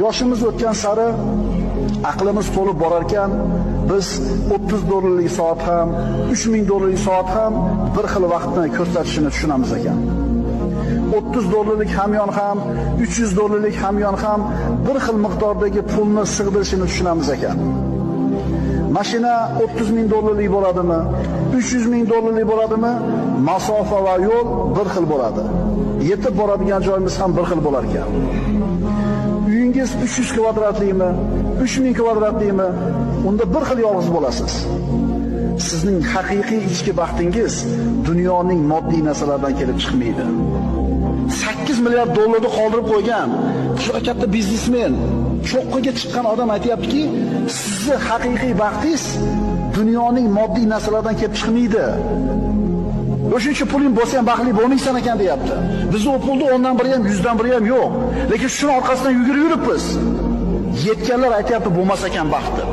Yoshimiz o'tgan sari aqlimiz to'lib borar ekan, biz $30 soat ham, $3000 soat ham bir xil vaqtni ko'rsatishini tushunamiz ekan. $30 hamyon ham, $300 hamyon ham bir xil miqdordagi pulni sig'dirishini tushunamiz ekan. Mashina $30,000 bo'ladimi, $300,000 bo'ladimi, masofa va yo'l bir xil bo'ladi. Yetib boradigan joyimiz ham bir xil bo'lar ekan. Uyingiz 300 kvadratlikmi, 3000 kvadratlikmi, unda bir xil yolg'iz bo'lasiz. Sizning haqiqiy ichki baxtingiz dunyoning moddiy narsalardan kelib chiqmaydi. $8 milliard qoldirib qo'ygan juda katta biznesmen, cho'qqiga chiqqan odam aytayaptiki, sizni haqiqiy baxtingiz dunyoning moddiy narsalardan kelib chiqmaydi. O'shuncha puling bo'lsa ham baxtli bo'lmaysan ekan deyapti. Biz u pulni 10dan biri ham 100dan biri ham yo'q. Lekin shuni orqasidan yugurib yuribmiz. Yetganlar aytayapti bo'lmas ekan baxt deb.